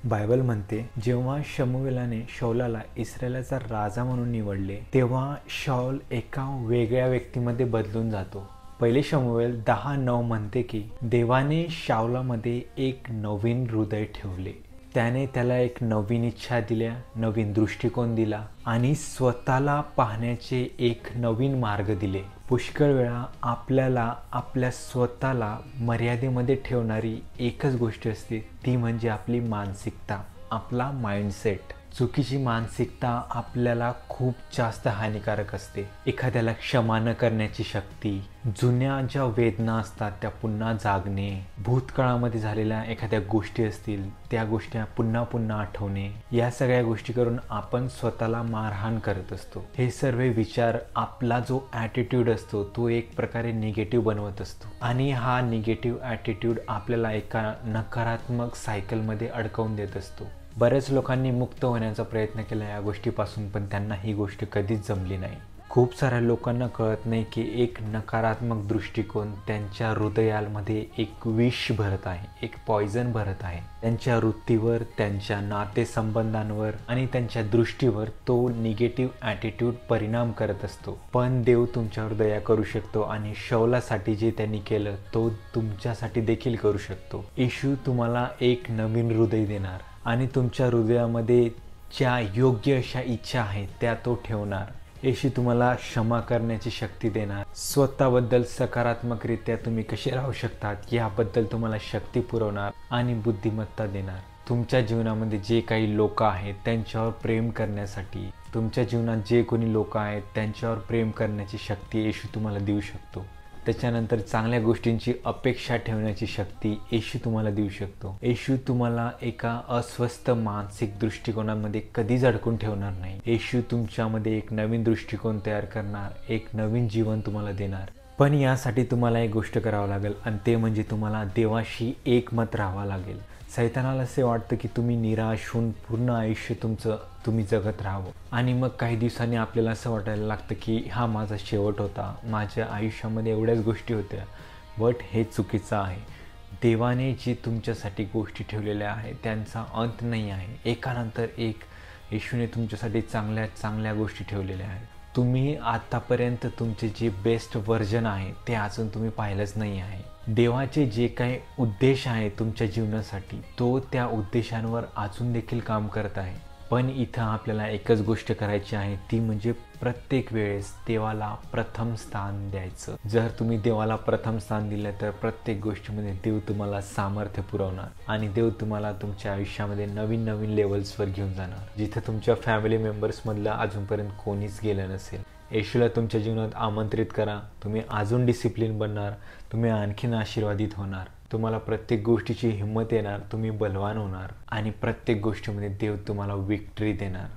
Bible म्हणते, जेव्हा शमूएलाने शाऊलाला इस्रायलाचा राजा म्हणून निवडले तेव्हा शाऊल एका वेगळ्या व्यक्तीमध्ये बदलून जातो. पहिले शमूएल 10:9 म्हणते की देवाने शाऊलामध्ये एक नवीन हृदय ठेवले. त्याने त्याला एक नवीन इच्छा दिल्या, नवीन दृष्टिकोन दिला आणि स्वतःला पाहण्याचे एक नवीन मार्ग दिले. पुष्कळ वेळा आपल्याला आपल्या स्वतःला मर्यादेमध्ये ठेवणारी एकच गोष्ट असते, ती म्हणजे आपली मानसिकता, आपला माइंडसेट. चुकीची मानसिकता आपल्याला खूप जास्त हानिकारक असते. एखाद्याला क्षमा न करण्याची शक्ती, जुन्या ज्या वेदना असतात त्या पुन्हा जागणे, भूतकाळामध्ये झालेल्या एखाद्या गोष्टी असतील त्या गोष्टी पुन्हा पुन्हा आठवणे, या सगळ्या गोष्टी करून आपण स्वतःला मारहाण करत असतो. हे सर्व विचार आपला जो ॲटिट्यूड असतो तो एक प्रकारे निगेटिव्ह बनवत असतो आणि हा निगेटिव्ह ॲटिट्यूड आपल्याला एका नकारात्मक सायकलमध्ये अडकवून देत असतो. बऱ्याच लोकांनी मुक्त होण्याचा प्रयत्न केला या गोष्टीपासून, पण त्यांना ही गोष्ट कधीच जमली नाही. खूप साऱ्या लोकांना कळत नाही की एक नकारात्मक दृष्टिकोन त्यांच्या हृदयामध्ये एक विष भरत आहे, एक पॉयझन भरत आहे. त्यांच्या वृत्तीवर, त्यांच्या नातेसंबंधांवर आणि त्यांच्या दृष्टीवर तो निगेटिव्ह ॲटिट्यूड परिणाम करत असतो. पण देव तुमच्यावर दया करू शकतो आणि शाऊलासाठी जे त्यांनी केलं तो तुमच्यासाठी देखील करू शकतो. येशू तुम्हाला एक नवीन हृदय देणार आणि तुमच्या हृदयामध्ये ज्या योग्य अशा इच्छा आहेत त्या तो ठेवणार. येशू तुम्हाला क्षमा करण्याची शक्ती देणार. स्वतःबद्दल सकारात्मकरित्या तुम्ही कसे राहू शकतात याबद्दल तुम्हाला शक्ती पुरवणार आणि बुद्धिमत्ता देणार. तुमच्या जीवनामध्ये जे काही लोक आहेत त्यांच्यावर प्रेम करण्यासाठी, तुमच्या जीवनात जे कोणी लोक आहेत त्यांच्यावर प्रेम करण्याची शक्ती येशू तुम्हाला देऊ शकतो. त्याच्यानंतर चांगल्या गोष्टींची अपेक्षा ठेवण्याची शक्ती येशू तुम्हाला देऊ शकतो. येशू तुम्हाला एका अस्वस्थ मानसिक दृष्टिकोनामध्ये कधीच अडकून ठेवणार नाही. येशू तुमच्यामध्ये एक नवीन दृष्टिकोन तयार करणार, एक नवीन जीवन तुम्हाला देणार. पण यासाठी तुम्हाला एक गोष्ट करावं लागेल आणि ते म्हणजे तुम्हाला देवाशी एकमत राहावं लागेल. सैतानाला असे वाटतं की तुम्ही निराश होऊन पूर्ण आयुष्य तुम्ही जगत राहावं आणि मग काही दिवसांनी आपल्याला असं वाटायला लागतं की हा माझा शेवट होता, माझ्या आयुष्यामध्ये एवढ्याच गोष्टी होत्या. बट हे चुकीचं आहे. देवाने जी तुमच्यासाठी गोष्टी ठेवलेल्या आहेत त्यांचा अंत नाही आहे. एकानंतर एक येशूने तुमच्यासाठी चांगल्या चांगल्या गोष्टी ठेवलेल्या आहेत. तुम्ही आतापर्यंत तुमचे जे बेस्ट व्हर्जन आहे ते अजून तुम्ही पाहिलंच नाही आहे. देवाचे जे काही उद्देश आहे तुमच्या जीवनासाठी तो त्या उद्देशांवर अजून देखील काम करत आहे. पण इथं आपल्याला एकच गोष्ट करायची आहे, ती म्हणजे प्रत्येक वेळेस देवाला प्रथम स्थान द्यायचं. जर तुम्ही देवाला प्रथम स्थान दिलं तर प्रत्येक गोष्टीमध्ये देव तुम्हाला सामर्थ्य पुरवणार आणि देव तुम्हाला तुमच्या आयुष्यामध्ये नवीन नवीन लेवल्सवर घेऊन जाणार, जिथं तुमच्या फॅमिली मेंबर्समधलं अजूनपर्यंत कोणीच गेलं नसेल. येशूला तुमच्या जीवनात आमंत्रित करा. तुम्ही अजून डिसिप्लिन बनणार, तुम्ही आणखीन आशीर्वादित होणार, तुम्हाला प्रत्येक गोष्टीची हिंमत येणार, तुम्ही बलवान होणार आणि प्रत्येक गोष्टीमध्ये देव तुम्हाला विक्ट्री देणार.